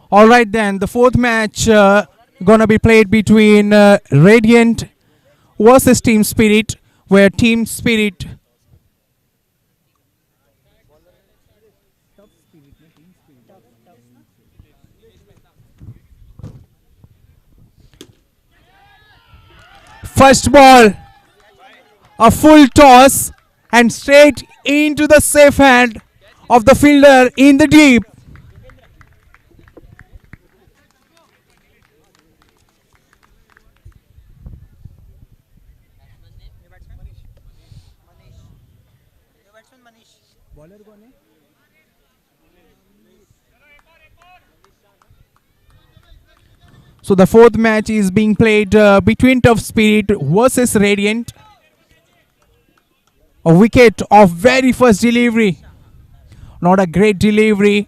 All right, then the fourth match gonna be played between Radiant versus Team Spirit, where Team Spirit first ball, a full toss and straight into the safe hand of the fielder in the deep. So the fourth match is being played between Tough Spirit versus Radiant. A wicket of very first delivery. Not a great delivery.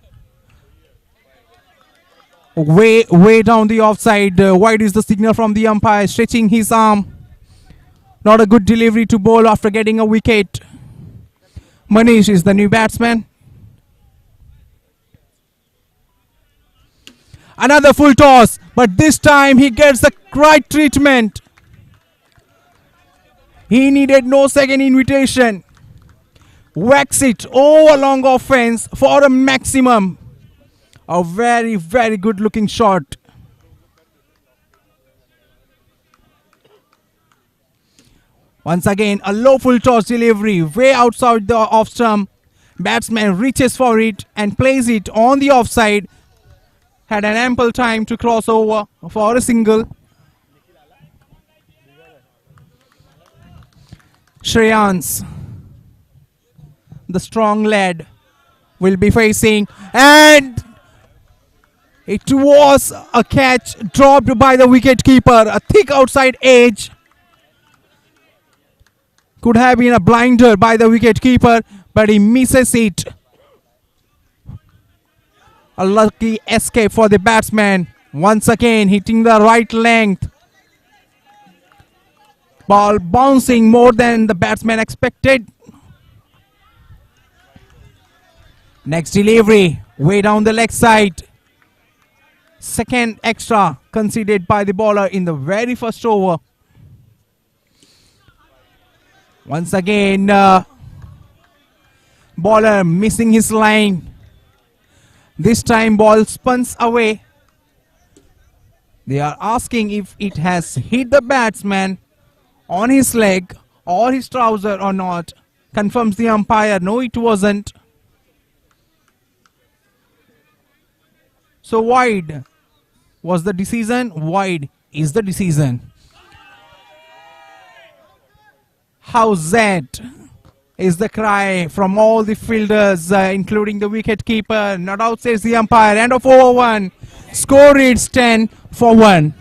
Way down the offside. Wide is the signal from the umpire, stretching his arm. Not a good delivery to bowl after getting a wicket. Manish is the new batsman. Another full toss, but this time he gets the right treatment. He needed no second invitation. Whacks it over long offense for a maximum. A very, very good looking shot. Once again, a low full toss delivery way outside the off stump. Batsman reaches for it and plays it on the offside. Had an ample time to cross over for a single. Shreyans, the strong lad, will be facing, and it was a catch dropped by the wicketkeeper. A thick outside edge. Could have been a blinder by the wicketkeeper, but he misses it. A lucky escape for the batsman. Once again hitting the right length. Ball bouncing more than the batsman expected. Next delivery, way down the leg side. Second extra conceded by the bowler in the very first over. Once again, bowler missing his line. This time ball spuns away. They are asking if it has hit the batsman on his leg or his trouser or not. Confirms the umpire, no it wasn't. So wide was the decision, wide is the decision. How's that? Is the cry from all the fielders, including the wicketkeeper. Not out, says the umpire. End of over 1. Score reads 10-1.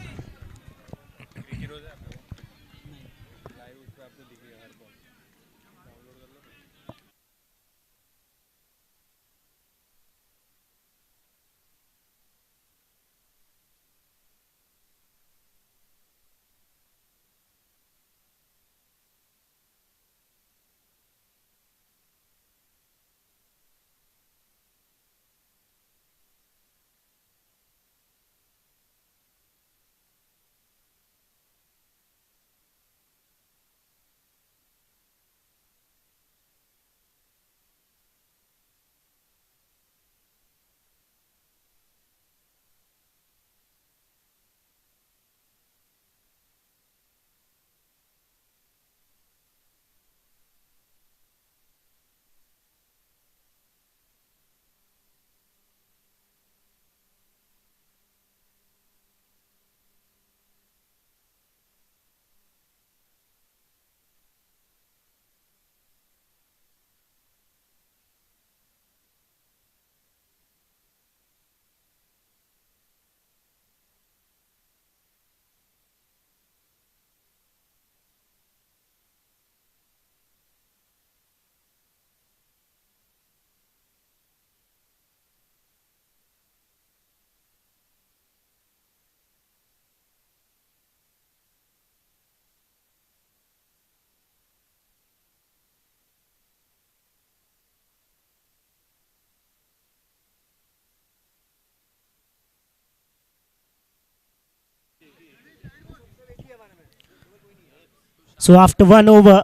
So after 1 over,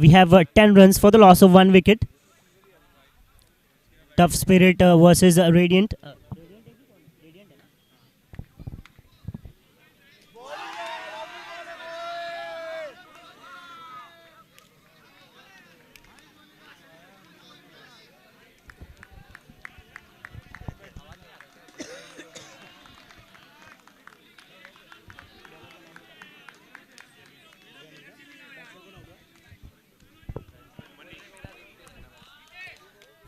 we have 10 runs for the loss of 1 wicket. Tough Spirit versus Radiant.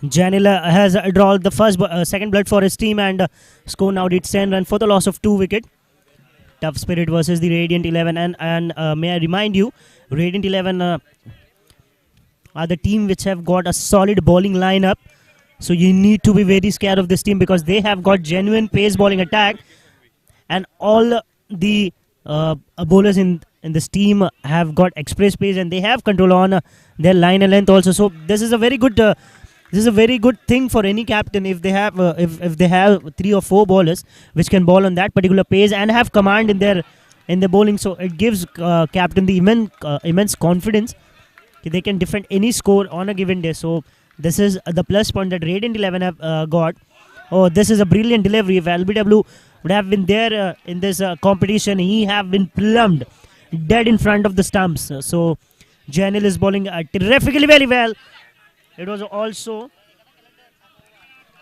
Janil has drawn the second blood for his team and score now did 10 run for the loss of 2 wicket. Tough Spirit versus the Radiant 11, and may I remind you, Radiant 11 are the team which have got a solid bowling lineup. So you need to be very scared of this team because they have got genuine pace bowling attack, and all the bowlers in this team have got express pace and they have control on their line and length also. So this is a very good. This is a very good thing for any captain if they have if they have 3 or 4 bowlers which can bowl on that particular pace and have command in their bowling. So it gives captain the immense confidence that they can defend any score on a given day. So this is the plus point that Radiant 11 have got. Oh, this is a brilliant delivery. If LBW would have been there in this competition, he have been plumbed dead in front of the stumps. So Janil is bowling terrifically very well. It was also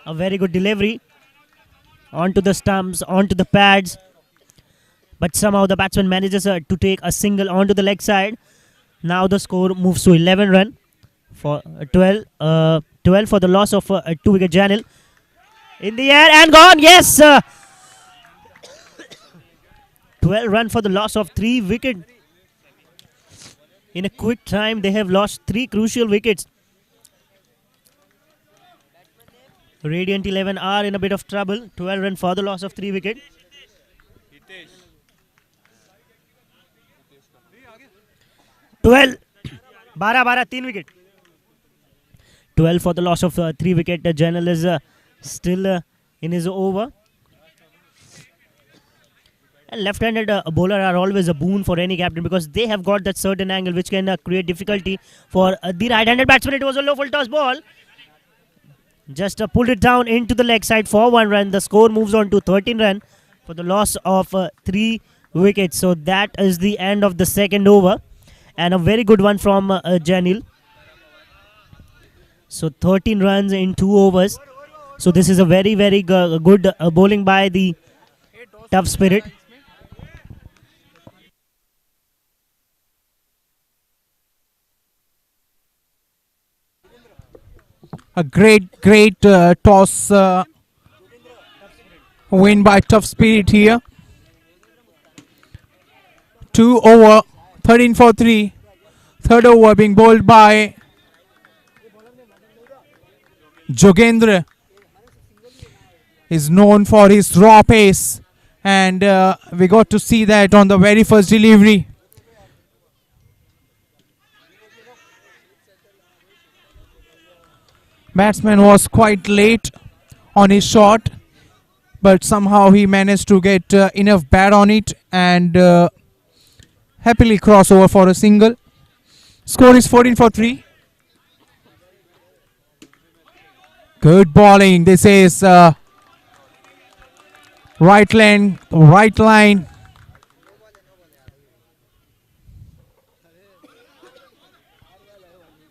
a very good delivery onto the stumps, onto the pads. But somehow the batsman manages to take a single onto the leg side. Now the score moves to 11 run for 12 for the loss of 2 wicket. Janil in the air and gone. Yes, 12 run for the loss of 3 wicket. In a quick time, they have lost 3 crucial wickets. Radiant 11 are in a bit of trouble. 12 run for the loss of 3 wicket. 12 3 wicket. 12 for the loss of 3 wicket. Janil is still in his over. And left-handed bowler are always a boon for any captain because they have got that certain angle which can create difficulty for the right-handed batsman. It was a low full toss ball. Just pulled it down into the leg side for 1 run. The score moves on to 13 run for the loss of 3 wickets. So that is the end of the second over. And a very good one from Janil. So 13 runs in 2 overs. So this is a very, very good bowling by the Tough Spirit. A great toss win by Tough Spirit here. 2 over, 13 for 3. Third over being bowled by Jogendra. Is known for his raw pace, and we got to see that on the very first delivery. Batsman was quite late on his shot, but somehow he managed to get enough bat on it and happily cross over for a single. Score is 14 for 3. Good bowling. This is right line.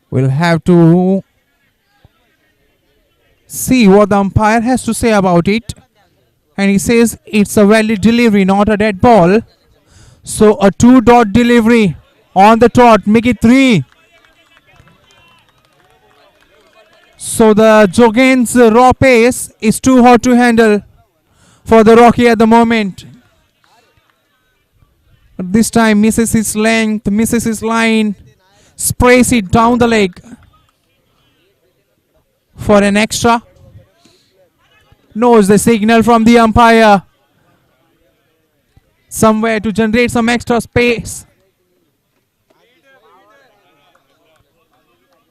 We'll have to see what the umpire has to say about it. And he says it's a valid delivery, not a dead ball. So a 2-dot delivery on the trot, make it 3. So the Jogen's raw pace is too hot to handle for the Rocky at the moment. But this time misses his length, misses his line, sprays it down the leg for an extra. Knows the signal from the umpire. Somewhere to generate some extra space.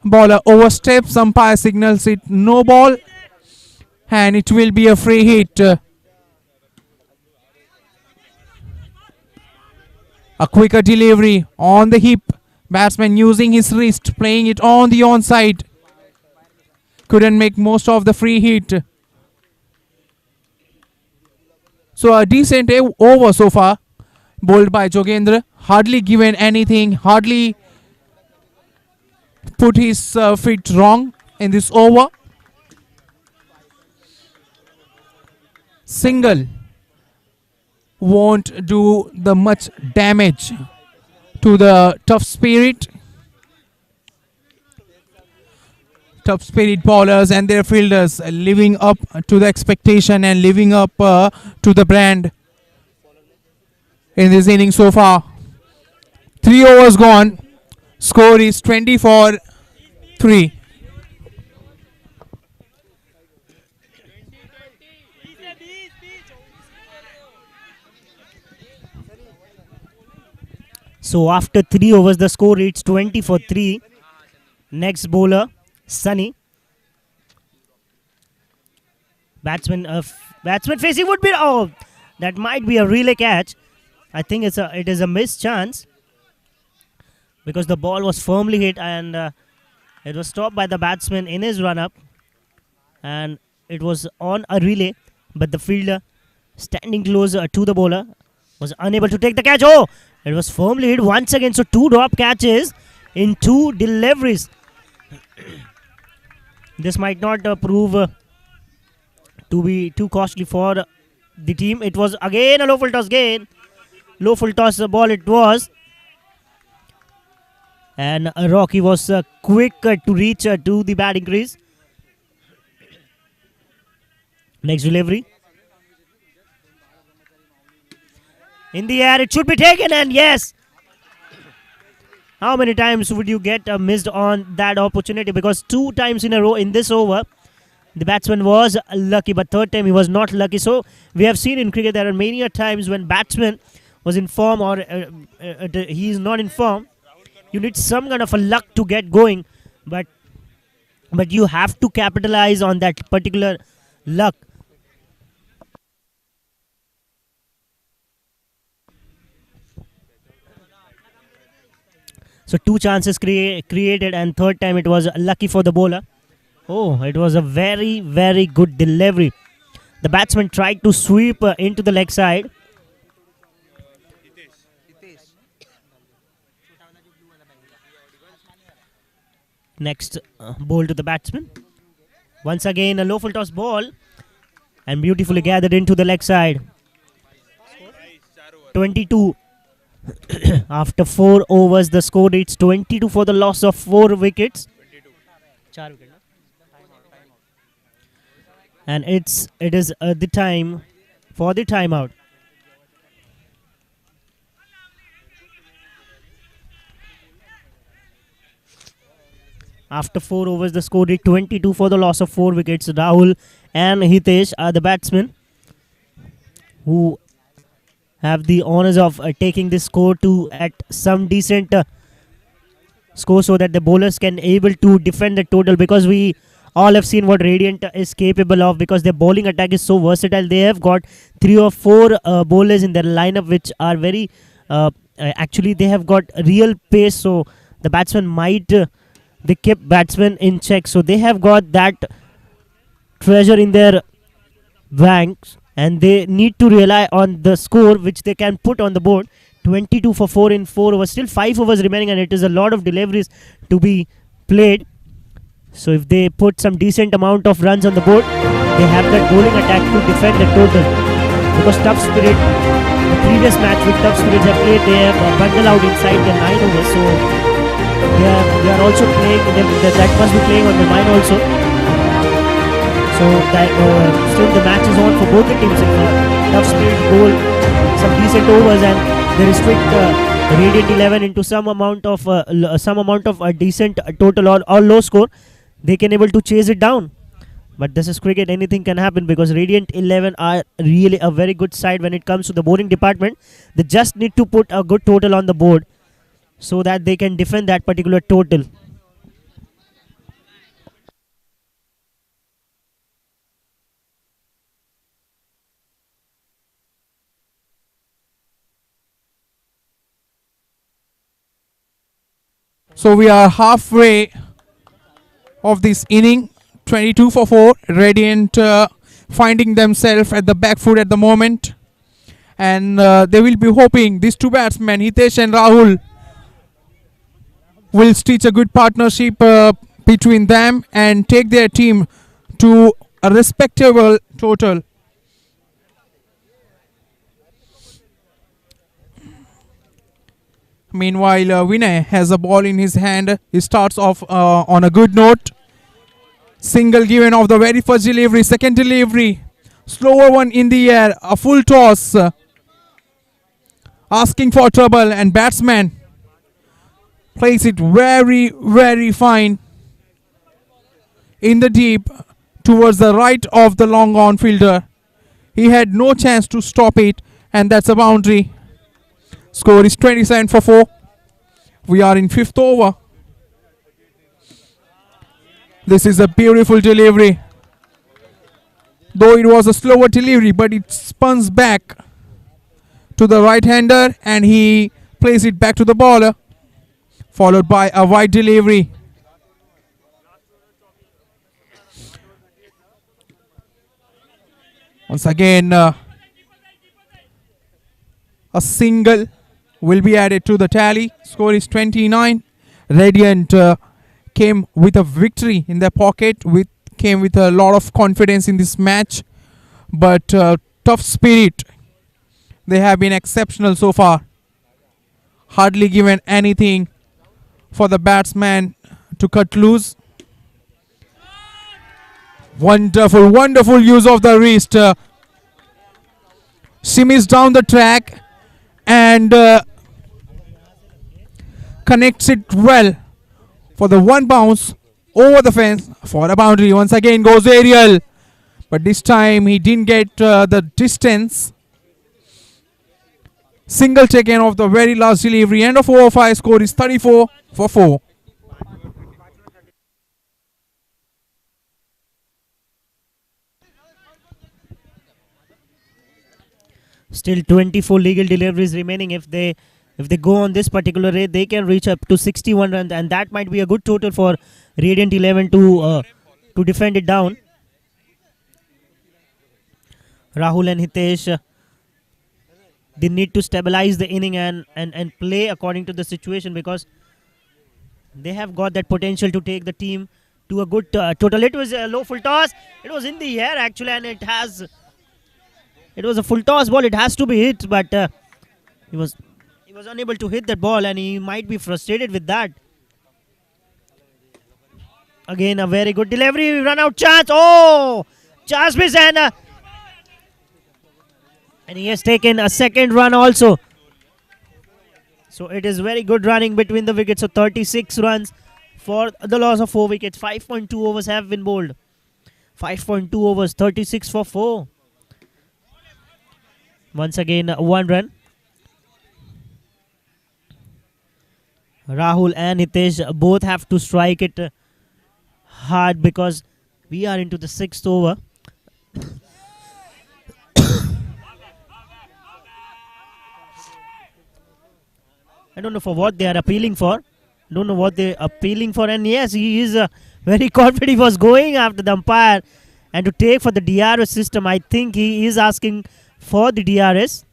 Bowler oversteps, umpire signals it no ball, and it will be a free hit. A quicker delivery on the hip Batsman using his wrist, playing it on the onside. Couldn't make most of the free hit. So a decent over so far. Bowled by Jogendra. Hardly given anything. Hardly put his feet wrong in this over. Single won't do the much damage to the tough spirit. Tough spirit bowlers and their fielders living up to the expectation and living up to the brand in this inning so far. 3 overs gone. Score is 24-3. So after 3 overs, the score reads 20-3. Next bowler, Sunny. Batsman facing would be, oh, that might be a relay catch. I think it is a missed chance because the ball was firmly hit and it was stopped by the batsman in his run up, and it was on a relay, but the fielder standing closer to the bowler was unable to take the catch. Oh, it was firmly hit once again. So 2 drop catches in 2 deliveries. This might not prove to be too costly for the team. It was again a low full toss gain. Low full toss ball it was. And Rocky was quick to reach to the batting crease. Next delivery. In the air, it should be taken, and yes. How many times would you get missed on that opportunity? Because 2 times in a row in this over, the batsman was lucky, but 3rd time he was not lucky. So we have seen in cricket there are many times when batsman was in form or he is not in form. You need some kind of a luck to get going, but you have to capitalize on that particular luck. So 2 chances created, and 3rd time it was lucky for the bowler. Oh, it was a very, very good delivery. The batsman tried to sweep into the leg side. Next ball to the batsman. Once again a low full toss ball and beautifully gathered into the leg side. 22. After 4 overs, the score reads 22 for the loss of 4 wickets. And it is the time for the timeout. After 4 overs, the score reads 22 for the loss of 4 wickets. Rahul and Hitesh are the batsmen who have the honors of taking this score to at some decent score so that the bowlers can able to defend the total, because we all have seen what Radiant is capable of, because their bowling attack is so versatile. They have got 3 or 4 bowlers in their lineup which are very actually they have got real pace, so the batsman might they kept batsmen in check, so they have got that treasure in their banks, and they need to rely on the score which they can put on the board. 22 for 4 in 4 overs. Still 5 overs remaining, and it is a lot of deliveries to be played. So if they put some decent amount of runs on the board, they have that bowling attack to defend the total. Because Tough Spirit, the previous match with Tough Spirits have played, they have bundled out inside the 9 overs. So they are also playing, that must be playing on the mind also. So that still the match is on for both the teams. If Tough Spirit bowl some decent overs and they restrict Radiant 11 into some amount of a decent total or low score, they can able to chase it down. But this is cricket, anything can happen, because Radiant 11 are really a very good side when it comes to the bowling department. They just need to put a good total on the board so that they can defend that particular total. So we are halfway of this inning. 22 for 4. Radiant finding themselves at the back foot at the moment. And they will be hoping these two batsmen, Hitesh and Rahul, will stitch a good partnership between them and take their team to a respectable total. Meanwhile, Vinay has a ball in his hand. He starts off on a good note. Single given off the very first delivery. Second delivery. Slower one in the air. A full toss. Asking for trouble, and batsman plays it very, very fine in the deep towards the right of the long on fielder. He had no chance to stop it, and that's a boundary. Score is 27 for 4. We are in 5th over. This is a beautiful delivery. Though it was a slower delivery, but it spins back to the right-hander and he plays it back to the bowler, followed by a wide delivery. Once again, a single will be added to the tally. Score is 29. Radiant came with a victory in their pocket, came with a lot of confidence in this match, but tough spirit. They have been exceptional so far. Hardly given anything for the batsman to cut loose. Wonderful, wonderful use of the wrist. Shimmies down the track and connects it well for the one bounce over the fence for a boundary. Once again goes aerial, but this time he didn't get the distance. Single taken off the very last delivery. End of over 5. Score is 34 for 4. Still 24 legal deliveries remaining. If they go on this particular rate, they can reach up to 61 runs, and that might be a good total for Radiant 11 to defend it down. Rahul and Hitesh, they need to stabilize the inning and play according to the situation, because they have got that potential to take the team to a good total. It was a low full toss. It was in the air actually, and it was a full toss ball. It has to be hit, but he was unable to hit that ball, and he might be frustrated with that. Again, a very good delivery. Run out chance. Oh, chance miss, and he has taken a second run also. So it is very good running between the wickets. So 36 runs for the loss of 4 wickets. 5.2 overs have been bowled. 5.2 overs, 36 for 4. Once again, 1 run. Rahul and Hitesh both have to strike it hard, because we are into the 6th over. I don't know for what they are appealing for. Don't know what they're appealing for. And yes, he is very confident. He was going after the umpire and to take for the DRS system. I think he is asking for the DRS.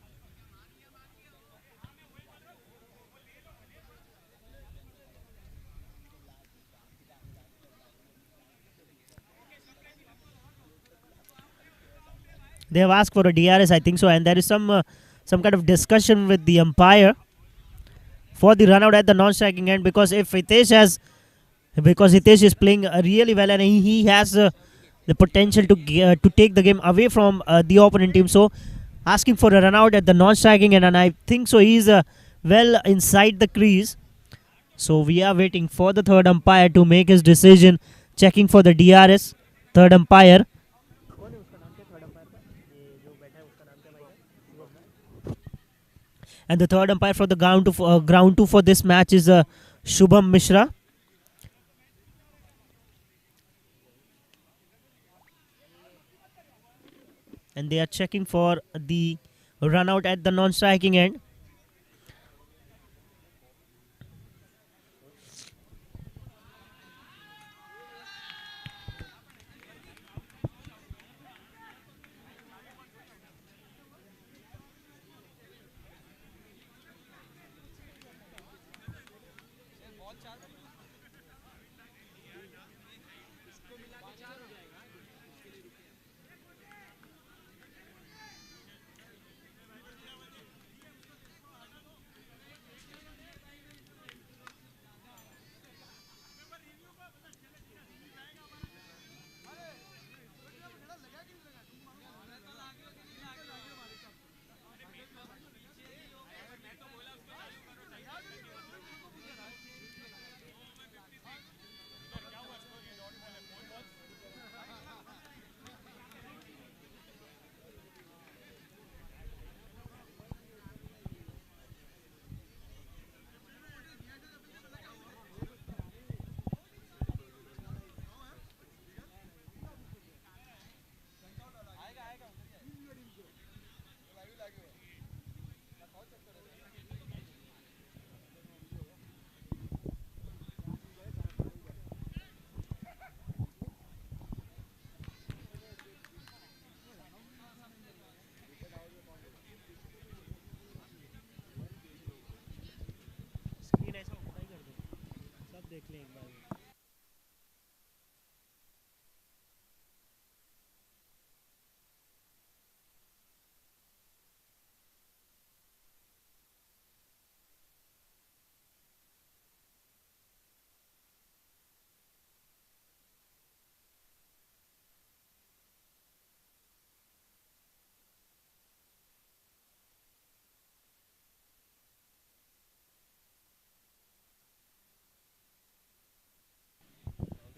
They have asked for a DRS, I think so, and there is some kind of discussion with the umpire for the run out at the non-striking end, because Hitesh is playing really well, and he has the potential to take the game away from the opponent team. So asking for a run out at the non-striking end, and I think so he is well inside the crease. So we are waiting for the third umpire to make his decision, checking for the DRS. Third umpire. And the third umpire for the ground two for this match is Shubham Mishra. And they are checking for the run out at the non-striking end.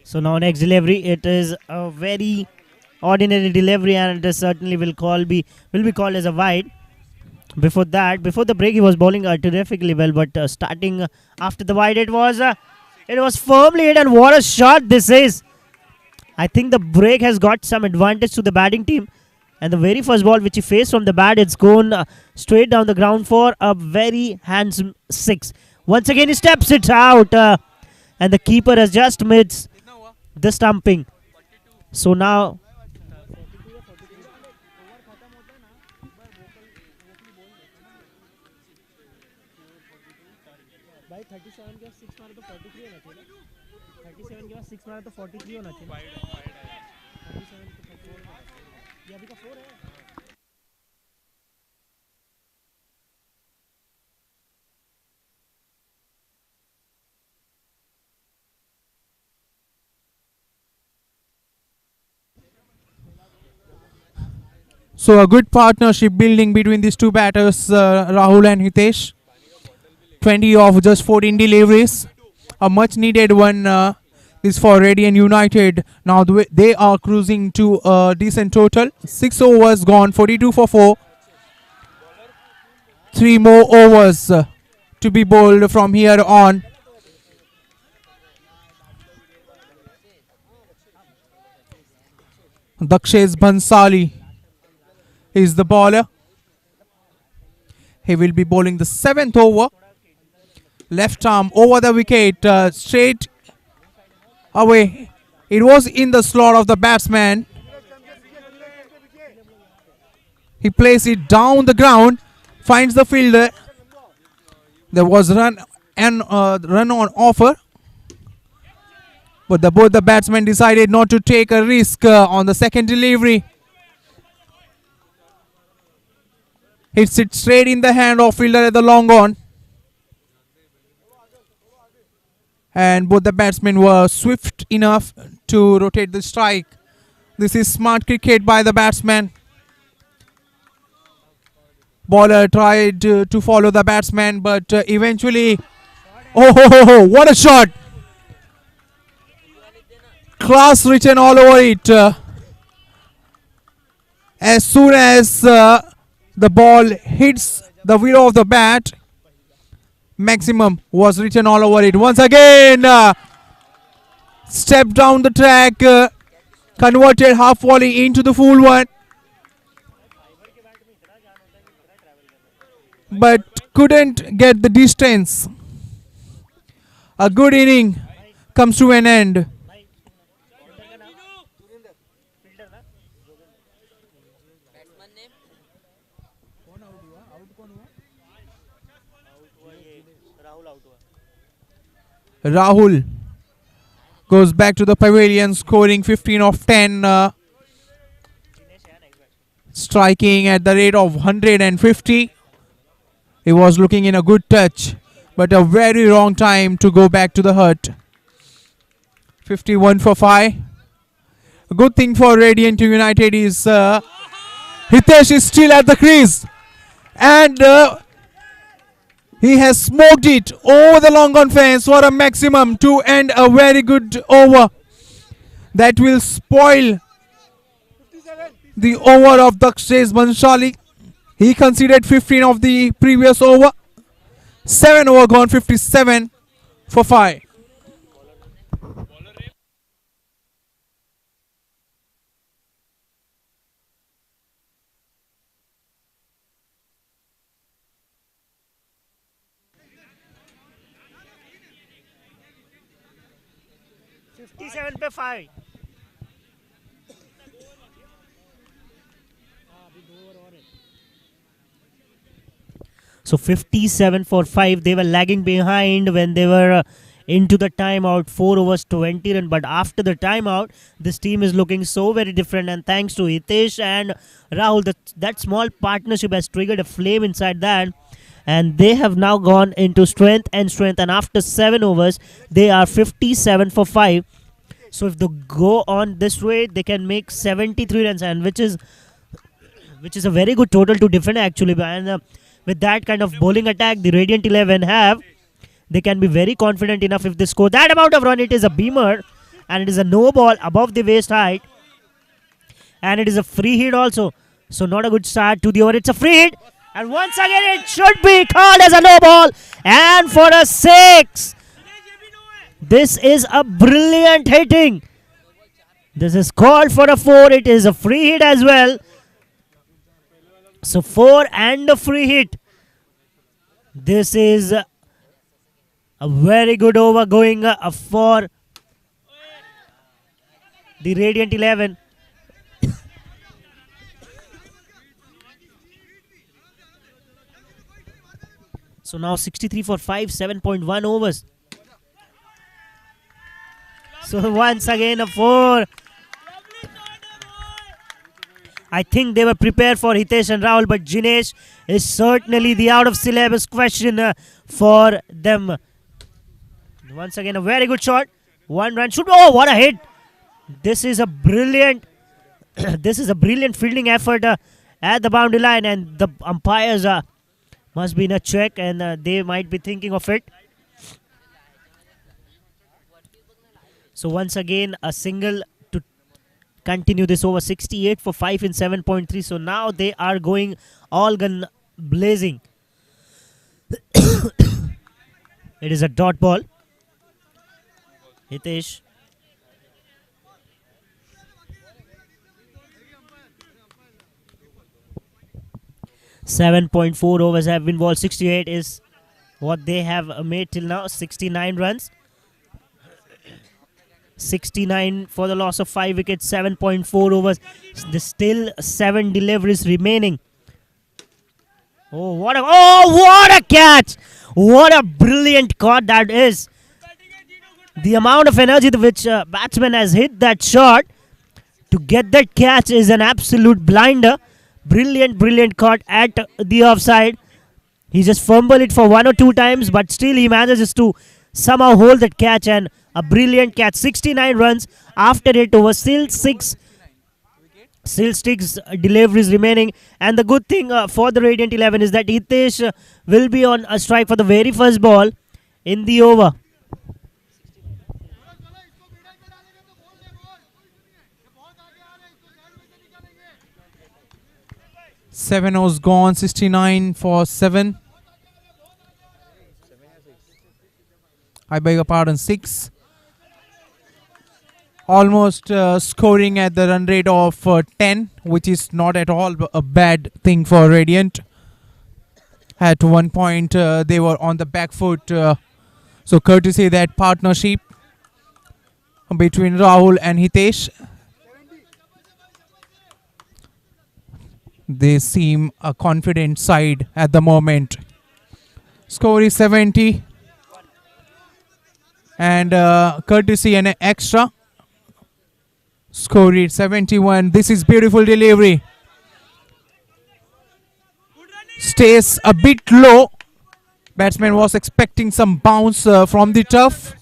So now next delivery, it is a very ordinary delivery, and it is certainly will be called as a wide. Before that, before the break, he was bowling terrifically well, but starting after the wide, it was firmly hit, and what a shot this is! I think the break has got some advantage to the batting team, and the very first ball which he faced from the bat, it's gone straight down the ground for a very handsome six. Once again, he steps it out, and the keeper has just missed the stumping. So now So a good partnership building between these two batters, Rahul and Hitesh. 20 of just 14 deliveries. A much needed one is for Radiant United. Now they are cruising to a decent total. 6 overs gone, 42 for 4. 3 more overs to be bowled from here on. Dakshesh Bhansali is the bowler. He will be bowling the 7th over. Left arm over the wicket, straight away. It was in the slot of the batsman. He plays it down the ground, finds the fielder. There was run on offer, but both the batsmen decided not to take a risk on the second delivery. Hits it straight in the hand of fielder at the long on. And both the batsmen were swift enough to rotate the strike. This is smart cricket by the batsman. Bowler tried to follow the batsman, but eventually... Oh, what a shot! Class written all over it. As soon as the ball hits the wheel of the bat, maximum was written all over it. Once again, step down the track, converted half volley into the full one, but couldn't get the distance. A good inning comes to an end. Rahul goes back to the pavilion, scoring 15 of 10, striking at the rate of 150. He was looking in a good touch, but a very wrong time to go back to the hut. 51 for 5. A good thing for Radiant United is Hitesh is still at the crease, and he has smoked it over the long on fence for a maximum to end a very good over. That will spoil the over of Dakshesh Bhansali. He conceded 15 of the previous over. 7 over gone, 57 for 5. पे 5. So 57 for 5. They were lagging behind when they were into the timeout. 4 overs 20 run. But after the timeout, this team is looking so very different. And thanks to Hitesh and Rahul, that small partnership has triggered a flame inside that. And they have now gone into strength and strength. And after 7 overs, they are 57 for 5. So if they go on this way, they can make 73 runs, and which is a very good total to defend actually. And with that kind of bowling attack the Radiant 11 have, they can be very confident enough if they score that amount of run. It is a beamer, and it is a no ball above the waist height, and it is a free hit also. So not a good start to the over. It's a free hit, and once again it should be called as a no ball, and for a 6. This is a brilliant hitting. This is called for a 4. It is a free hit as well. So 4 and a free hit. This is a very good over going for the Radiant 11. So now 63 for 5, 7.1 overs. So once again a 4. I think they were prepared for Hitesh and Rahul, but Jinesh is certainly the out of syllabus question for them. Once again a very good shot. 1 run shoot. Oh, what a hit! This is a brilliant fielding effort at the boundary line, and the umpires must be in a check, and they might be thinking of it. So once again a single to continue this over. 68 for 5 in 7.3. So now they are going all gun blazing. It is a dot ball. Hitesh. .4 overs have been balled. 68 is what they have made till now. 69 runs. 69 for the loss of 5 wickets. 7.4 overs. There's still 7 deliveries remaining. Oh, what a catch! What a brilliant caught that is. The amount of energy which batsman has hit that shot to get that catch is an absolute blinder. Brilliant caught at the offside. He just fumbled it for 1 or 2 times, but still he manages to somehow hold that catch, and a brilliant catch. 69 runs after it over. Still 6 deliveries remaining, and the good thing for the Radiant 11 is that Hitesh will be on a strike for the very first ball in the over. Seven overs gone. 69 for 7. I beg your pardon, 6. Almost scoring at the run rate of 10, which is not at all a bad thing for Radiant. At one point they were on the back foot, so courtesy that partnership between Rahul and Hitesh, they seem a confident side at the moment. Score is 70, and courtesy an extra. Score is 71. This is beautiful delivery. Stays a bit low. Batsman was expecting some bounce from the turf,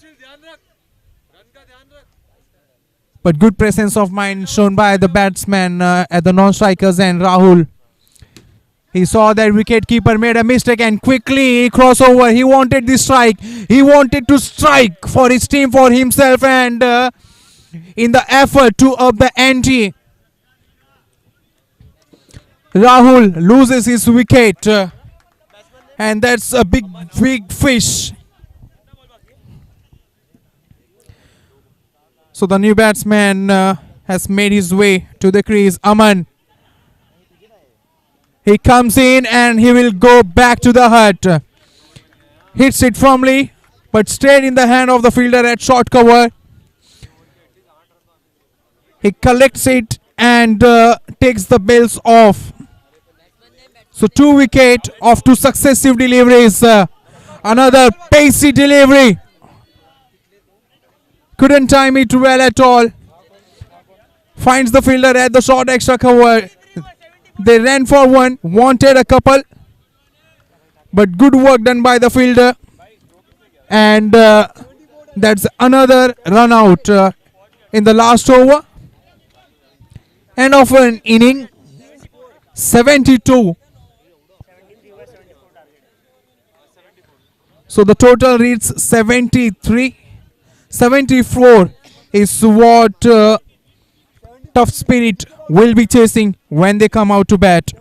but good presence of mind shown by the batsman at the non-strikers and Rahul. He saw that wicketkeeper made a mistake and quickly crossover. He wanted the strike. He wanted to strike for his team, for himself, and in the effort to up the ante, Rahul loses his wicket, and that's a big fish. So the new batsman has made his way to the crease. Aman. He comes in and he will go back to the hut. Hits it firmly, but straight in the hand of the fielder at short cover. He collects it and takes the bails off. So 2 wicket of 2 successive deliveries. Another pacey delivery. Couldn't time it well at all. Finds the fielder at the short extra cover. They ran for one, wanted a couple, but good work done by the fielder. And that's another run out in the last over. End of an inning. 72. So the total reads 74 is what Tough Spirit will be chasing when they come out to bat.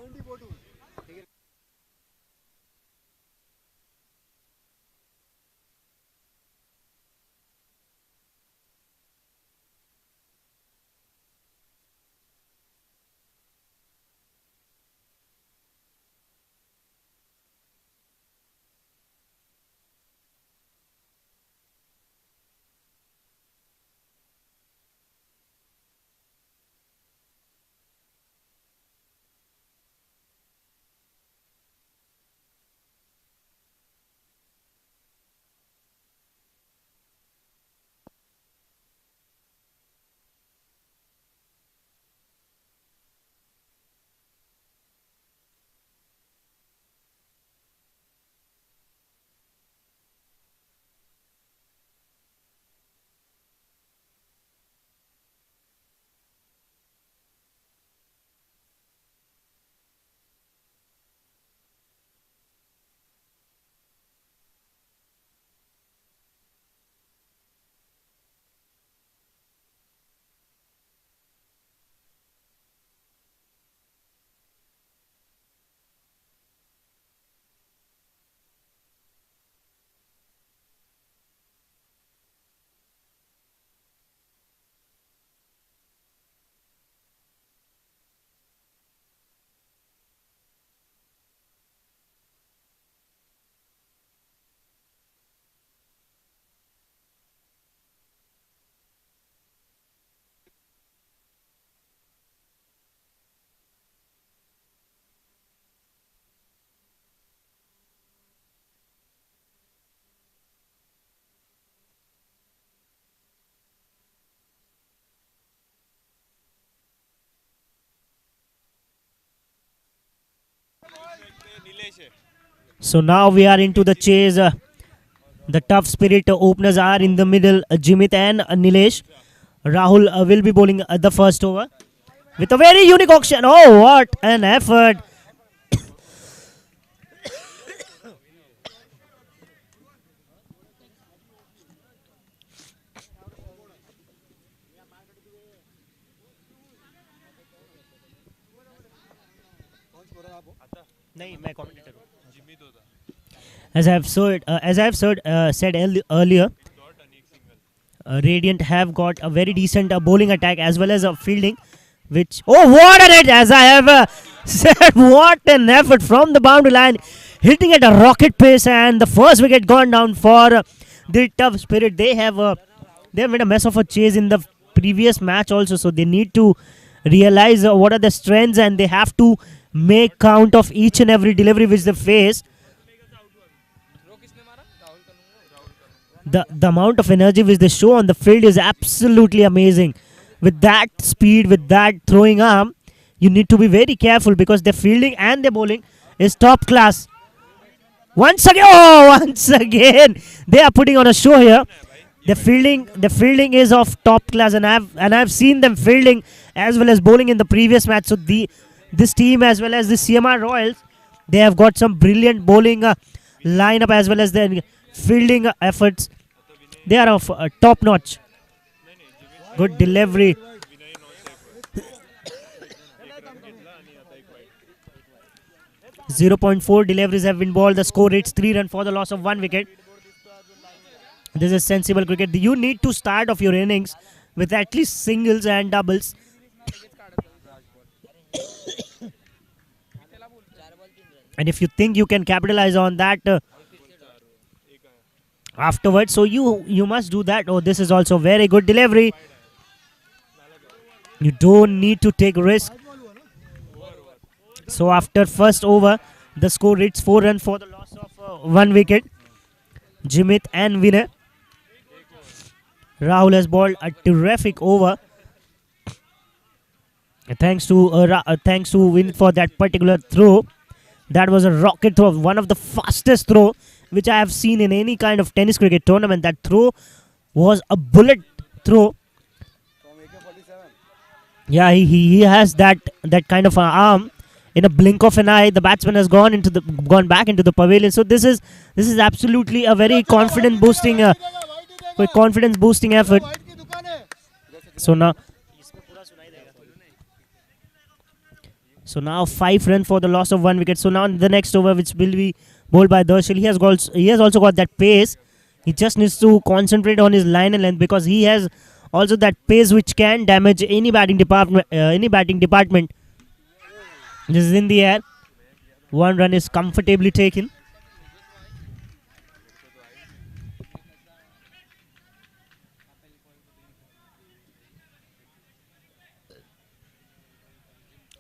So now we are into the chase. The Tough Spirit openers are in the middle, Jimit and Nilesh. Rahul will be bowling the first over with a very unique auction. Oh, what an effort! नहीं, मैं commentator हूँ. As I have said earlier, Radiant have got a very decent bowling attack as well as a fielding. Which, oh, what an hit! As I have said, what an effort from the boundary line, hitting at a rocket pace, and the first wicket gone down for the Tough Spirit. They have made a mess of a chase in the previous match also, so they need to realize what are the strengths, and they have to make count of each and every delivery which they face. The amount of energy which they show on the field is absolutely amazing. With that speed, with that throwing arm, you need to be very careful because their fielding and their bowling is top class. Once again, they are putting on a show here. The fielding is of top class, and I've seen them fielding as well as bowling in the previous match. So this team as well as the CMR Royals, they have got some brilliant bowling lineup as well as their fielding efforts. They are of top notch. Good delivery. .4 deliveries have been bowled. The score reads 3 runs for the loss of 1 wicket. This is sensible cricket. You need to start off your innings with at least singles and doubles. And if you think you can capitalize on that afterwards, so you must do that. Oh, this is also very good delivery. You don't need to take risk. So after first over, the score reads 4 runs for the loss of 1 wicket. Jimit and Vinay. Rahul has bowled a terrific over. Thanks to Vinay for that particular throw. That was a rocket throw, one of the fastest throw which I have seen in any kind of tennis cricket tournament. That throw was a bullet throw. Yeah, he has that kind of an arm. In a blink of an eye, the batsman has gone back into the pavilion. So this is absolutely a very confidence boosting effort. So now, so now 5 runs for the loss of 1 wicket. So now the next over, which will be bowled by Darshil, he has also got that pace. He just needs to concentrate on his line and length, because he has also that pace which can damage any batting department. This is in the air. 1 run is comfortably taken.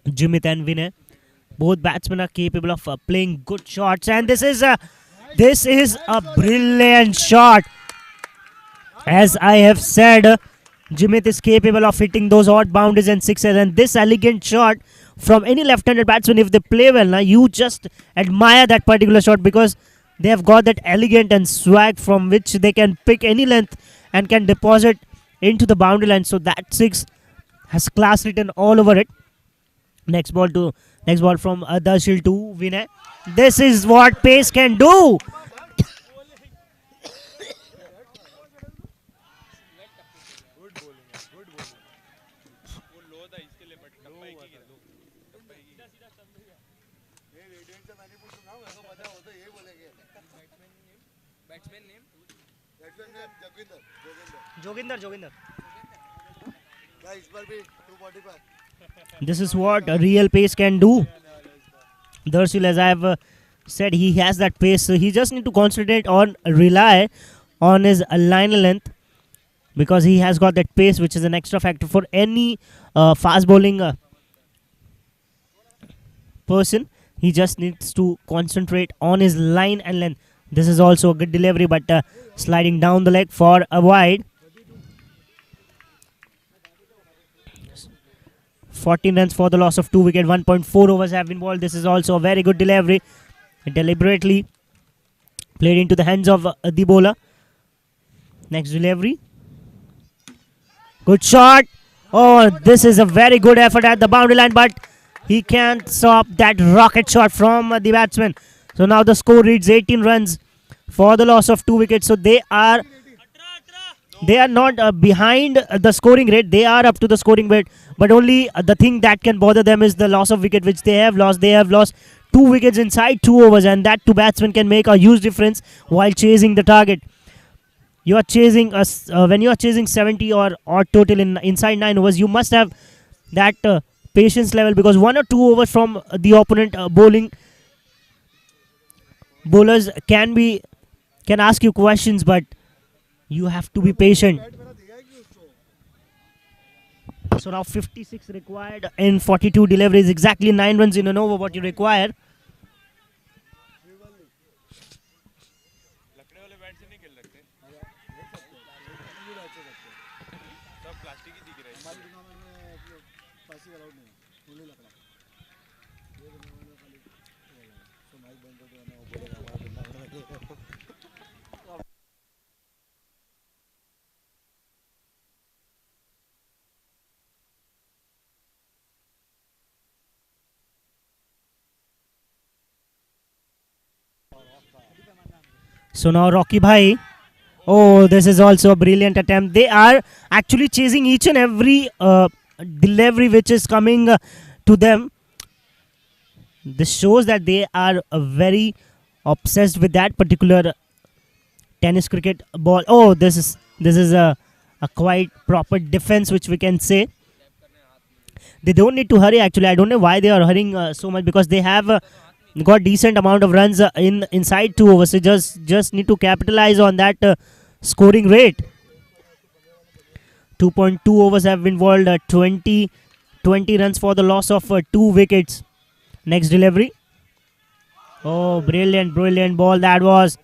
Jimit and Vinay, both batsmen are capable of playing good shots, and this is a brilliant shot. As I have said, Jimit is capable of hitting those odd boundaries and sixes, and this elegant shot from any left-handed batsman, if they play well, now you just admire that particular shot, because they have got that elegant and swag from which they can pick any length and can deposit into the boundary line. So that 6 has class written all over it. Next ball from Darshil to Vinay. This is what pace can do. Joginder. This is what a real pace can do. Darshil, as I have said, he has that pace. So he just need to rely on his line length, because he has got that pace, which is an extra factor for any fast bowling person. He just needs to concentrate on his line and length. This is also a good delivery, but sliding down the leg for a wide. 14 runs for the loss of 2 wicket. 1.4 overs have been bowled. This is also a very good delivery. Deliberately played into the hands of the bowler. Next delivery. Good shot. Oh, this is a very good effort at the boundary line, but he can't stop that rocket shot from the batsman. So now the score reads 18 runs for the loss of 2 wickets. So they are not behind the scoring rate. They are up to the scoring rate, but only the thing that can bother them is the loss of wicket, which they have lost. They have lost 2 wickets inside 2 overs, and that to batsmen can make a huge difference while chasing the target. You are chasing when you are chasing 70 or total inside 9 overs, you must have that patience level, because 1 or 2 overs from the opponent bowlers can ask you questions, but you have to be patient. So now 56 required in 42 deliveries. Exactly 9 runs in an over what you require. So now Rocky Bhai. Oh, this is also a brilliant attempt. They are actually chasing each and every delivery which is coming to them. This shows that they are very obsessed with that particular tennis cricket ball. Oh, this is a quite proper defense, which we can say. They don't need to hurry. Actually, I don't know why they are hurrying so much, because they have got decent amount of runs inside 2 overs. So just need to capitalize on that scoring rate. 2.2 overs have been bowled. 20 runs for the loss of 2 wickets. Next delivery. Oh, brilliant ball that was.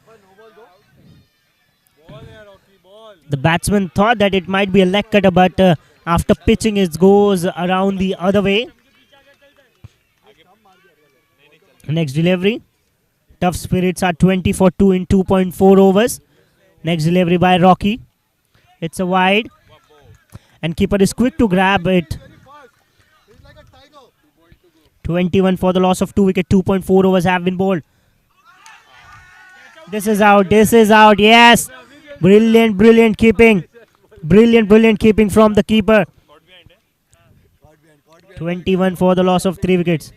The batsman thought that it might be a leg cutter, but after pitching it goes around the other way. Next delivery. Tough spirits are 20 for 2 in 2.4 overs. Next delivery by Rocky. It's a wide. And keeper is quick to grab it. 21 for the loss of 2 wicket. 2.4 overs have been bowled. This is out. Yes. Brilliant keeping. Brilliant keeping from the keeper. 21 for the loss of 3 wickets.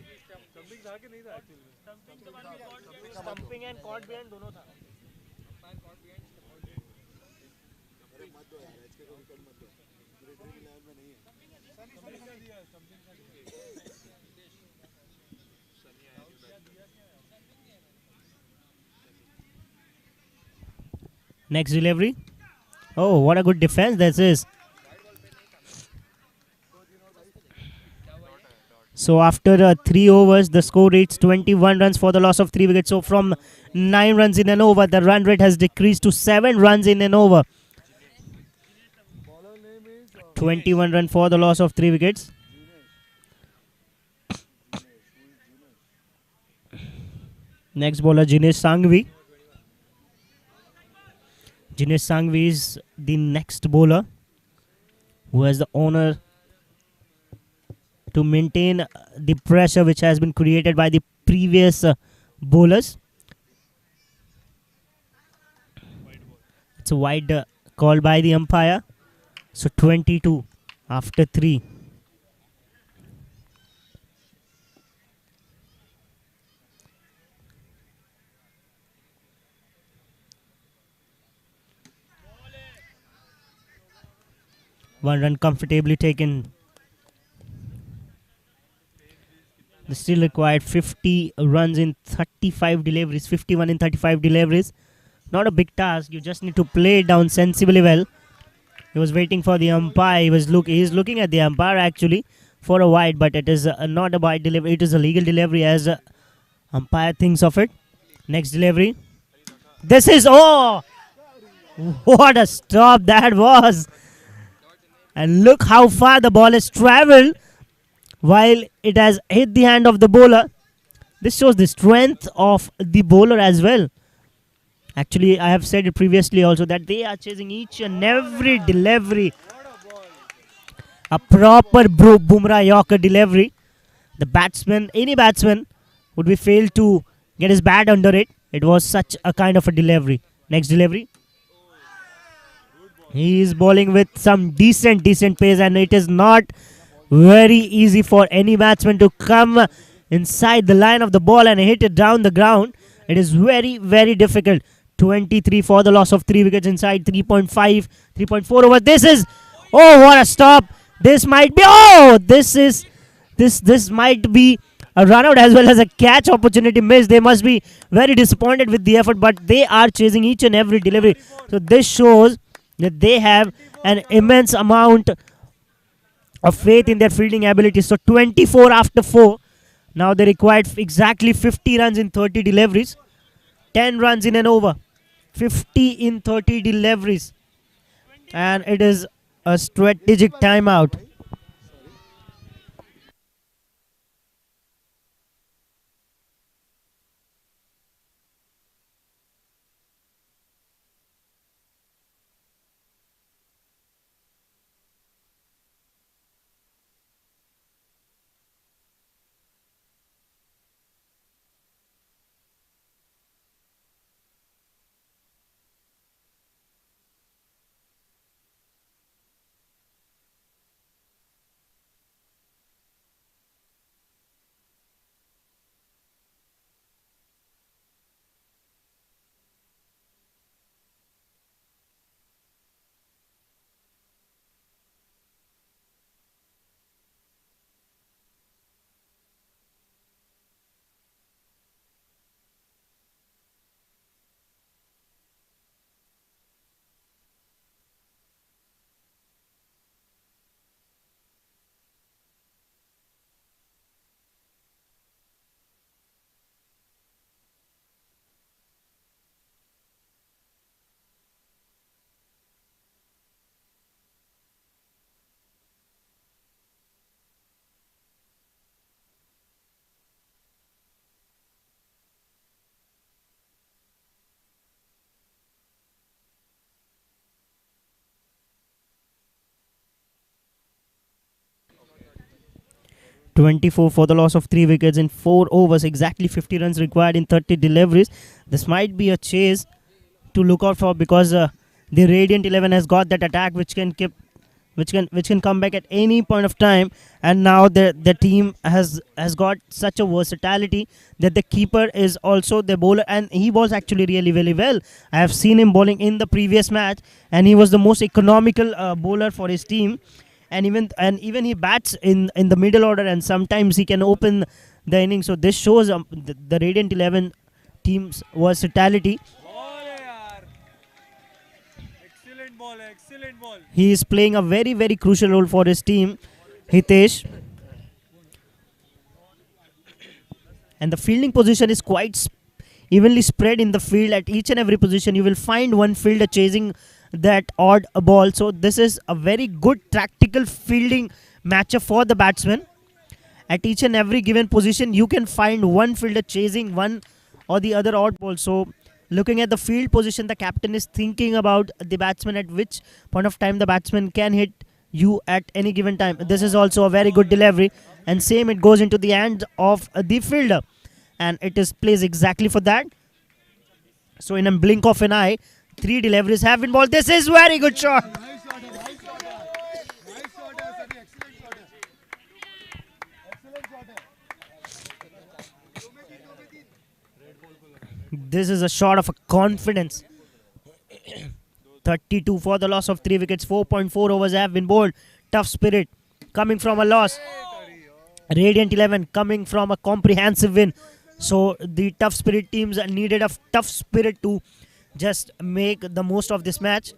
Next delivery. Oh, what a good defense this is. So after 3 overs, the score reads 21 runs for the loss of 3 wickets. So from 9 runs in an over, the run rate has decreased to 7 runs in an over. 21 run for the loss of 3 wickets. Next bowler, Jinesh Sanghvi. Jinesh Sanghvi is the next bowler who has the honor to maintain the pressure which has been created by the previous bowlers. It's a wide call by the umpire. So 22 after 3. One run comfortably taken. They still required 50 runs in 35 deliveries, 51 in 35 deliveries. Not a big task. You just need to play it down sensibly well. He was waiting for the umpire. He's looking at the umpire actually for a wide, but it is not a wide delivery. It is a legal delivery as umpire thinks of it. Next delivery. This is what a stop that was! And look how far the ball has travelled while it has hit the hand of the bowler. This shows the strength of the bowler as well. Actually, I have said it previously also that they are chasing each and every delivery. A proper Bumrah Yorker delivery. Any batsman would be failed to get his bat under it. It was such a kind of a delivery. Next delivery. He is bowling with some decent pace, and it is not very easy for any batsman to come inside the line of the ball and hit it down the ground. It is very difficult. 23 for the loss of 3 wickets inside 3.5, 3.4 over. This is what a stop! This might be this might be a run out as well as a catch opportunity missed. They must be very disappointed with the effort, but they are chasing each and every delivery. So this shows that they have an immense amount of faith in their fielding ability. So 24 after 4. Now they required exactly 50 runs in 30 deliveries. 10 runs in an over. 50 in 30 deliveries. And it is a strategic timeout. .24 for the loss of 3 wickets in 4 overs. Exactly 50 runs required in 30 deliveries. This might be a chase to look out for because The Radiant 11 has got that attack which can keep, which can come back at any point of time, and now the team has got such a versatility that the keeper is also the bowler, and he bowls actually really really well. I have seen him bowling in the previous match, and he was the most economical bowler for his team, and even he bats in the middle order, and sometimes he can open the inning. So this shows the Radiant 11 team's versatility. Excellent ball. He is playing a very very crucial role for his team, Hitesh. And the fielding position is quite evenly spread in the field. At each and every position you will find one fielder chasing that odd ball. So this is a very good tactical fielding matchup for the batsman. At each and every given position you can find one fielder chasing one or the other odd ball. So looking at the field position, the captain is thinking about the batsman, at which point of time the batsman can hit you at any given time. This is also a very good delivery, and same it goes into the hand of the fielder, and it is plays exactly for that. So in a blink of an eye, 3 deliveries have been bowled. This is very good shot. This is a shot of a confidence. 32 for the loss of 3 wickets. 4.4 overs have been bowled. Tough spirit coming from a loss. Radiant 11 coming from a comprehensive win. So the tough spirit teams needed a tough spirit to just make the most of this match.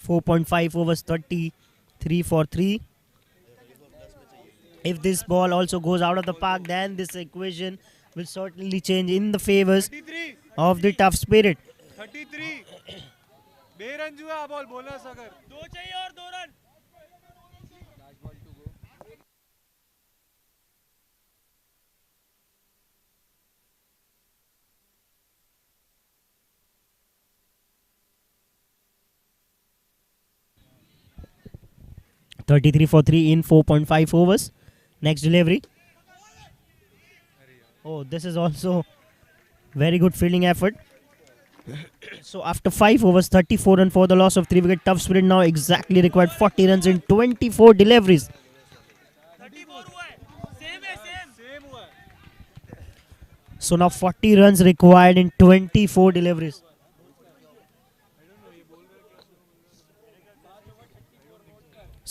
.5 overs, 33 for 3. If this ball also goes out of the park, then this equation will certainly change in the favors of the tough spirit. 33 बेरन जुआ ball bonus अगर 2 चाहिए और 2 run. .33 for 3 in 4.5 overs. Next delivery. Oh, this is also very good fielding effort. So after 5 overs, 34 runs for the loss of 3 wickets. Tough spirit now exactly required 40 runs in 24 deliveries. 34 हुआ है. Same हुआ है. So now 40 runs required in 24 deliveries.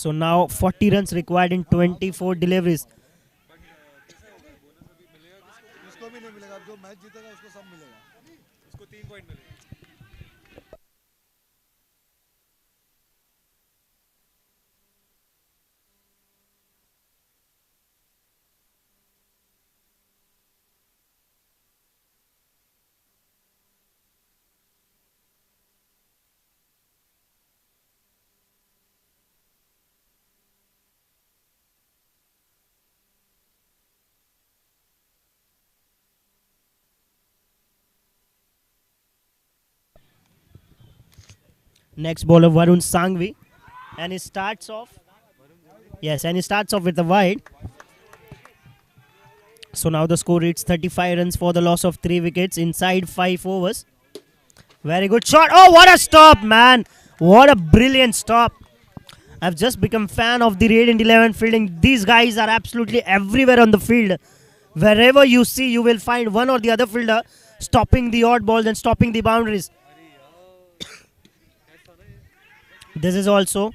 So now 40 runs required in 24 deliveries. उसको भी नहीं मिलेगा. जो match जीतेगा उसको सब मिलेगा. उसको 3 पॉइंट मिलेगा. Next bowler Varun Sangvi, and he starts off. Yes, and he starts off with the wide. So now the score reads 35 runs for the loss of 3 wickets inside 5 overs. Very good shot. Oh, what a stop, man! What a brilliant stop. I've just become fan of the Radiant 11 fielding. These guys are absolutely everywhere on the field. Wherever you see, you will find one or the other fielder stopping the odd balls and stopping the boundaries. This is also,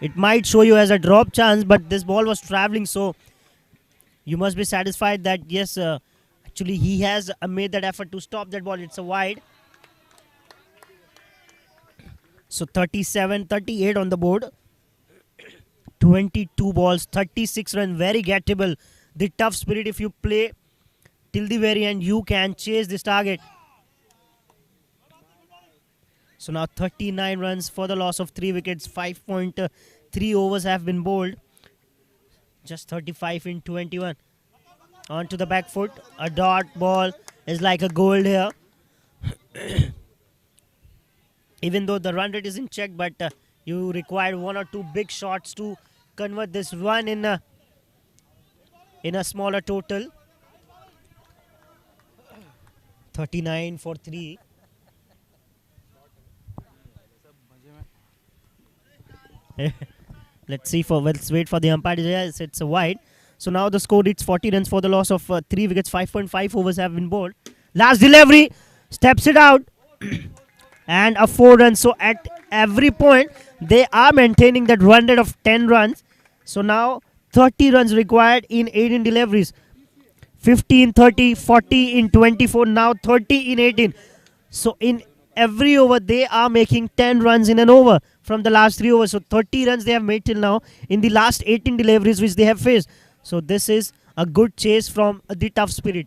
it might show you as a drop chance, but this ball was traveling, so you must be satisfied that yes, actually he has made that effort to stop that ball. It's a wide. So 37, 38 on the board. 22 balls, 36 runs, very gettable. The tough spirit, if you play till the very end, you can chase this target. So now 39 runs for the loss of 3 wickets. 5.3 overs have been bowled. Just 35 in 21. On to the back foot. A dot ball is like a gold here. Even though the run rate is in check, but you require 1 or 2 big shots to convert this run in in a smaller total. 39 for 3. Let's wait for the umpire. Yes, it's a wide. So now the score reads 40 runs for the loss of 3 wickets. 5.5 overs have been bowled. Last delivery, steps it out, and a 4 runs. So at every point, they are maintaining that run rate of 10 runs. So now 30 runs required in 18 deliveries. 15, 30, 40 in 24, now 30 in 18. So in every over, they are making 10 runs in an over from the last 3 overs. So 30 runs they have made till now in the last 18 deliveries which they have faced. So this is a good chase from the tough spirit.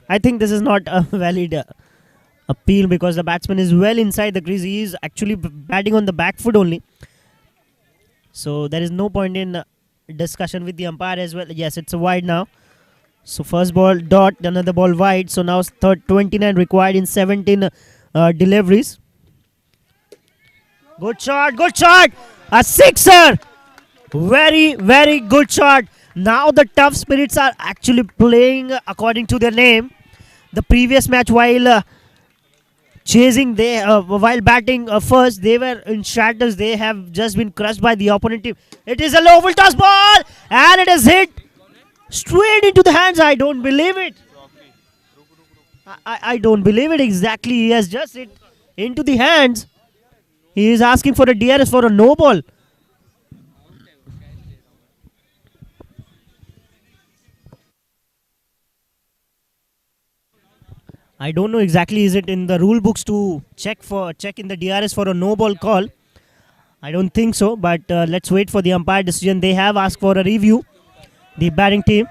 I think this is not a valid appeal because the batsman is well inside the crease. He is actually batting on the back foot only. So there is no point in discussion with the umpire as well. Yes, it's a wide now. So first ball dot, another ball wide. So now 29 required in 17 deliveries. Good shot, good shot. A sixer. Very, very good shot. Now the tough spirits are actually playing according to their name. The previous match, while chasing, while batting first, they were in shatters. They have just been crushed by the opponent team. It is a low full toss ball, and it is hit straight into the hands. I don't believe it. I don't believe it exactly. He has just hit into the hands. He is asking for a DRS for a no ball. I don't know exactly, is it in the rule books to check in the DRS for a no ball call? I don't think so, but let's wait for the umpire decision. They have asked for a review, the batting team.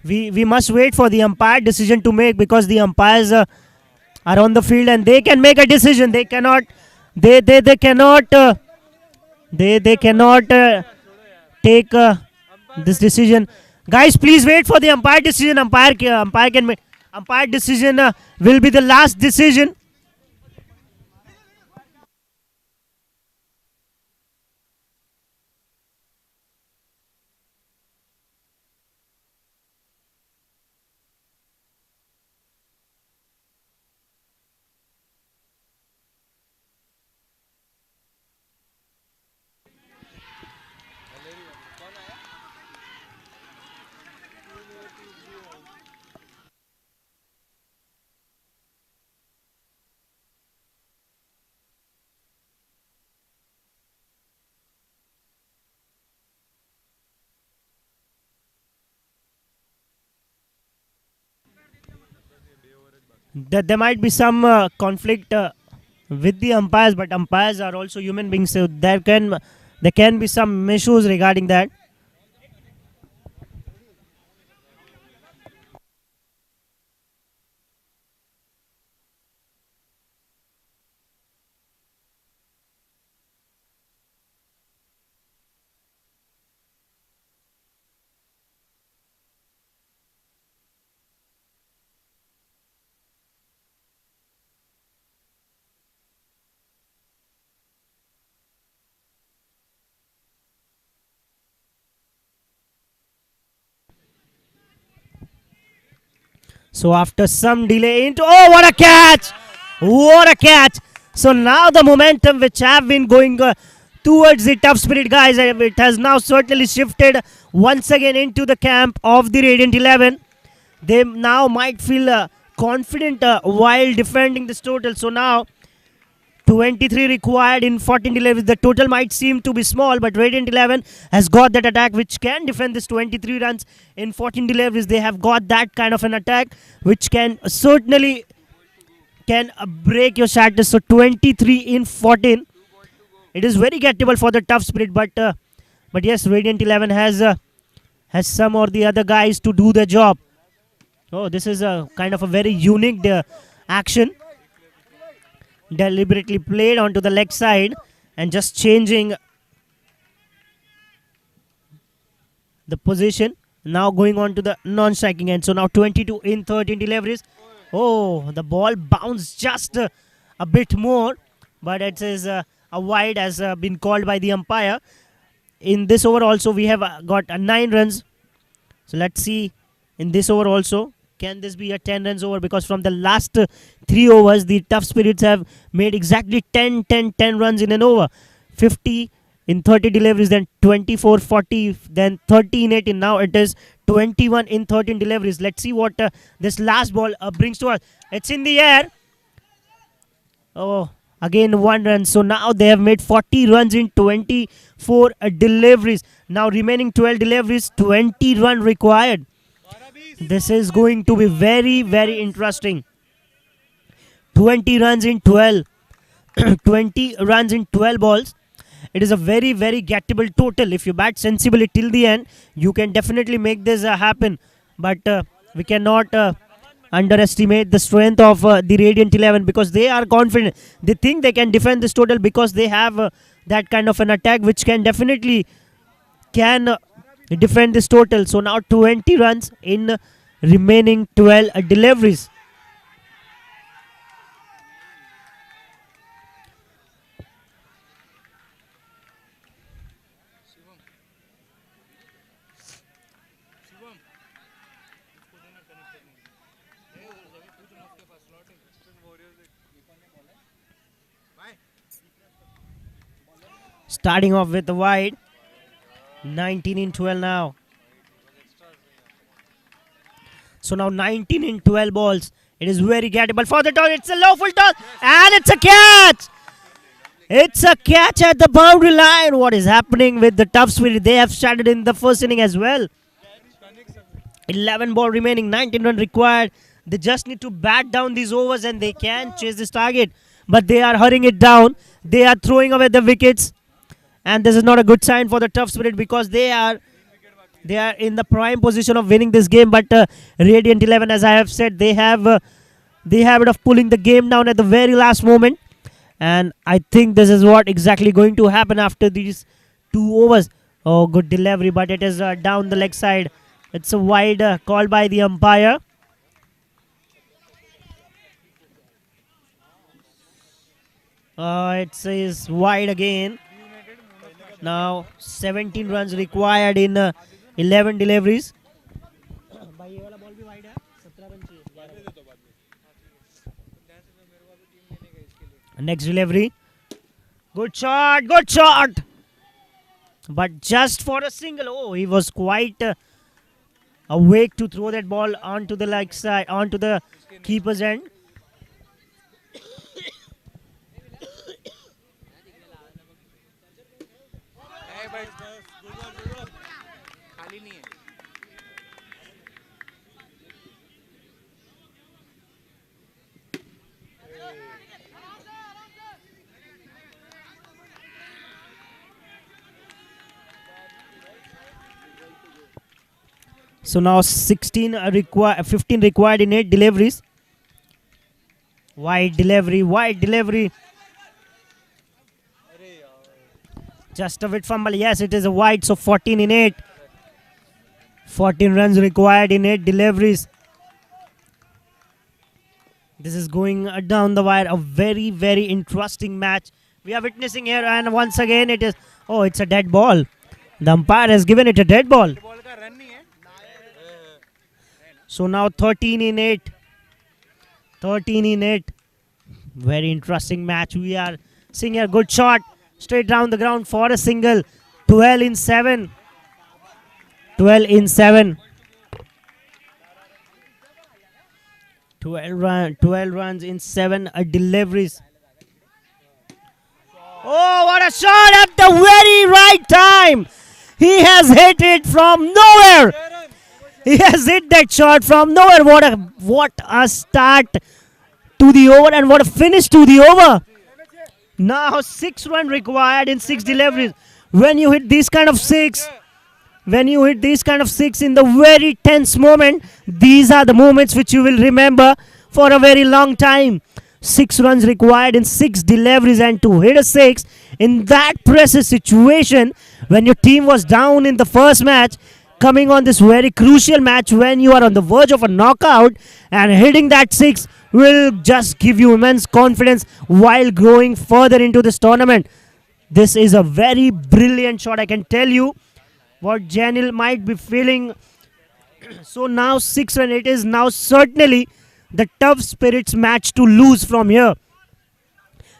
We must wait for the umpire decision to make because the umpires are on the field and they can make a decision. They cannot they cannot take this decision. Guys, please wait for the umpire decision. Umpire decision will be the last decision. That there might be some conflict with the umpires, but umpires are also human beings, so there can be some issues regarding that. So after some delay into, oh, what a catch! What a catch! So now the momentum which have been going towards the tough spirit guys, it has now certainly shifted once again into the camp of the Radiant 11. They now might feel confident while defending this total. So now 23 required in 14 deliveries. The total might seem to be small, but Radiant 11 has got that attack which can defend this 23 runs in 14 deliveries. They have got that kind of an attack which can certainly can break your shatters. So 23 in 14. It is very gettable for the Tough Spirit, but yes, Radiant 11 has some or the other guys to do the job. Oh, this is a kind of a very unique action. Deliberately played onto the leg side and just changing the position. Now going on to the non-striking end. So now 22 in 13 deliveries. Oh, the ball bounced just a bit more, but it is a wide has been called by the umpire. In this over also we have got 9 runs. So let's see in this over also. Can this be a 10 runs over? Because from the last 3 overs, the Tough Spirits have made exactly 10 runs in an over. 50 in 30 deliveries, then 24, 40, then 30 in 18. Now it is 21 in 13 deliveries. Let's see what this last ball brings to us. It's in the air. Oh, again 1 run. So now they have made 40 runs in 24 deliveries. Now remaining 12 deliveries, 20 run required. This is going to be very, very interesting. 20 runs in 12. 20 runs in 12 balls. It is a very, very gettable total. If you bat sensibly till the end, you can definitely make this happen. But we cannot underestimate the strength of the Radiant 11 because they are confident. They think they can defend this total because they have that kind of an attack which can definitely defend this total. So now 20 runs in remaining 12 deliveries. Starting off with the wide. 19 in 12 now. So now 19 in 12 balls. It is very gettable for the toss. It's a low full toss. And it's a catch. It's a catch at the boundary line. What is happening with the Tough Spirit? They have started in the first inning as well. 11 ball remaining. 19 run required. They just need to bat down these overs and they can chase this target. But they are hurrying it down. They are throwing away the wickets. And this is not a good sign for the Tough Spirit because they are in the prime position of winning this game. But Radiant 11, as I have said, they have it of pulling the game down at the very last moment. And I think this is what exactly going to happen after these 2 overs. Oh, good delivery, but it is down the leg side. It's a wide call by the umpire. It says wide again. Now 17 runs required in 11 deliveries. Next delivery. Good shot, good shot. But just for a single. Oh, he was quite awake to throw that ball onto the leg side, onto the keeper's end. So now 15 required in 8 deliveries. Wide delivery, wide delivery. Just a bit fumble. Yes, it is a wide. So 14 in 8. 14 runs required in 8 deliveries. This is going down the wire. A very, very interesting match we are witnessing here. And once again, it is... Oh, it's a dead ball. The umpire has given it a dead ball. So now 13 in 8. 13 in 8. Very interesting match. We are seeing a good shot. Straight down the ground for a single. 12 in 7. 12 in 7. 12 runs in 7 deliveries. Oh, what a shot at the very right time! He has hit it from nowhere. He has hit that shot from nowhere. What a start to the over and what a finish to the over. Now 6 runs required in 6 deliveries. When you hit this kind of six in the very tense moment, these are the moments which you will remember for a very long time. 6 runs required in 6 deliveries, and to hit a 6 in that pressure situation when your team was down in the first match, coming on this very crucial match when you are on the verge of a knockout, and hitting that 6 will just give you immense confidence while going further into this tournament. This is a very brilliant shot, I can tell you what Janil might be feeling. So now 6 runs, it is now certainly the tough spirits match to lose from here.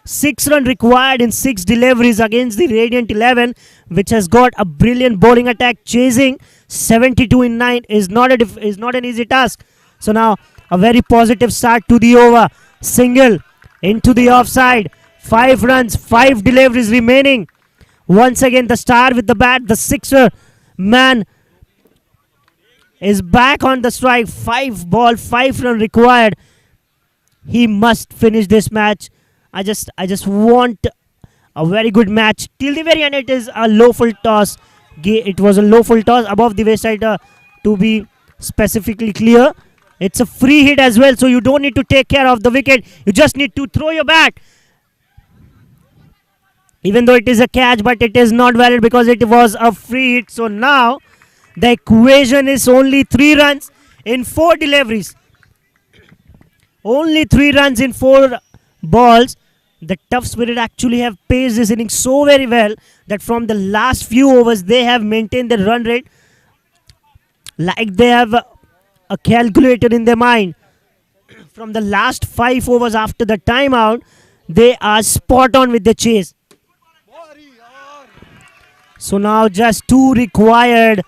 6 runs required in 6 deliveries against the Radiant 11, which has got a brilliant bowling attack. Chasing 72 in 9 is not an easy task. So now a very positive start to the over. Single into the offside. 5 runs, 5 deliveries remaining. Once again the star with the bat, the sixer man is back on the strike. 5 ball, 5 run required. He must finish this match. I just want a very good match till the very end. It is a low full toss. It was a low full toss above the waist side, to be specifically clear. It's a free hit as well, so you don't need to take care of the wicket. You just need to throw your bat. Even though it is a catch, but it is not valid because it was a free hit. So now the equation is only 3 runs in 4 deliveries. Only 3 runs in 4 balls. The tough spirit actually have paced this inning so very well that from the last few overs they have maintained the run rate like they have a calculator in their mind. From the last 5 overs after the timeout, they are spot on with the chase. So now just 2 required.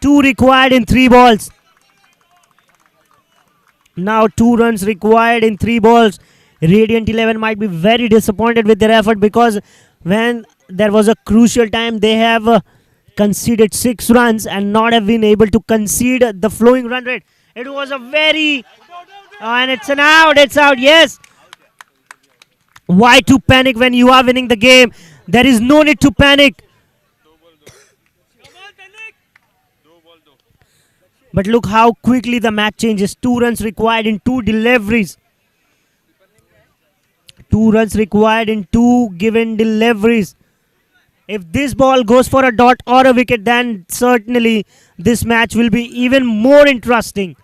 2 required in 3 balls. Now 2 runs required in 3 balls. Radiant 11 might be very disappointed with their effort because when there was a crucial time, they have conceded 6 runs and not have been able to concede the flowing run rate. It was a very... and it's an out. It's out, yes. Why to panic when you are winning the game? There is no need to panic. But look how quickly the match changes. 2 runs required in 2 deliveries. 2 runs required in 2 given deliveries. If this ball goes for a dot or a wicket, then certainly this match will be even more interesting.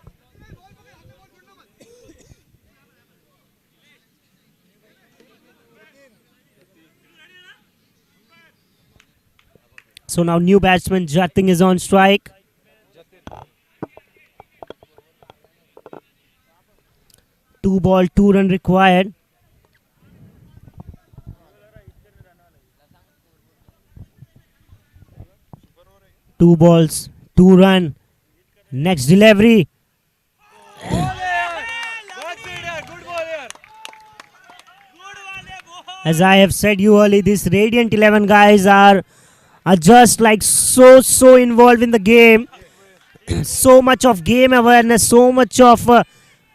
So now new batsman Jatin is on strike. Two ball, 2 run required. Two balls, 2 run. Next delivery. As I have said you earlier, these Radiant 11 guys are just like so involved in the game. So much of game awareness, so much of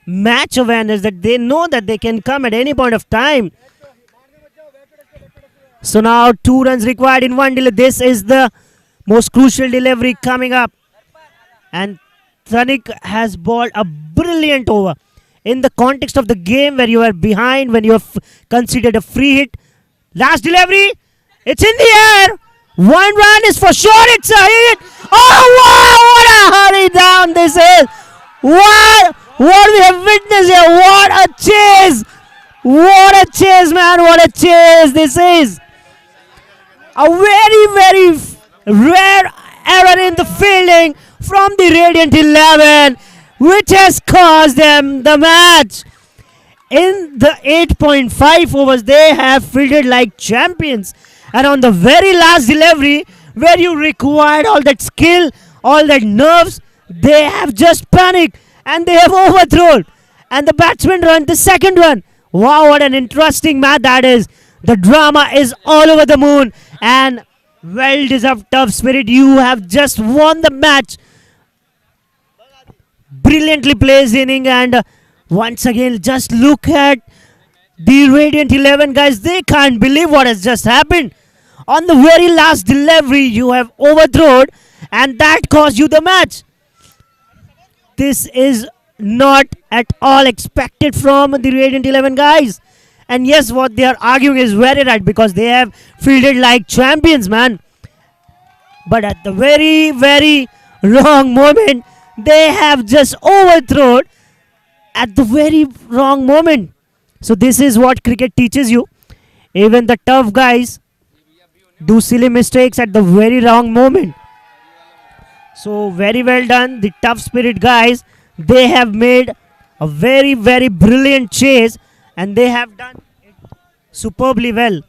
match awareness that they know that they can come at any point of time. So now 2 runs required in 1 delivery. This is the most crucial delivery coming up. And Thanik has bowled a brilliant over. In the context of the game where you are behind, when you have considered a free hit. Last delivery. It's in the air. 1 run is for sure. It's a hit. Oh, wow. What a hurry down this is. What we have witnessed here. What a chase. What a chase, man. What a chase this is. A very rare error in the fielding from the Radiant 11, which has caused them the match. In the 8.5 overs, they have fielded like champions. And on the very last delivery, where you required all that skill, all that nerves, they have just panicked and they have overthrown. And the batsman run the second one. Wow, what an interesting match that is. The drama is all over the moon, and well deserved tough spirit. You have just won the match. Brilliantly placed inning, and once again, just look at the Radiant 11 guys. They can't believe what has just happened. On the very last delivery, you have overthrown, and that cost you the match. This is not at all expected from the Radiant 11 guys. And yes, what they are arguing is very right because they have fielded like champions, man. But at the very, very wrong moment, they have just overthrown at the very wrong moment. So this is what cricket teaches you. Even the tough guys do silly mistakes at the very wrong moment. So very well done, the tough spirit guys. They have made a very, very brilliant chase, and they have done it superbly well.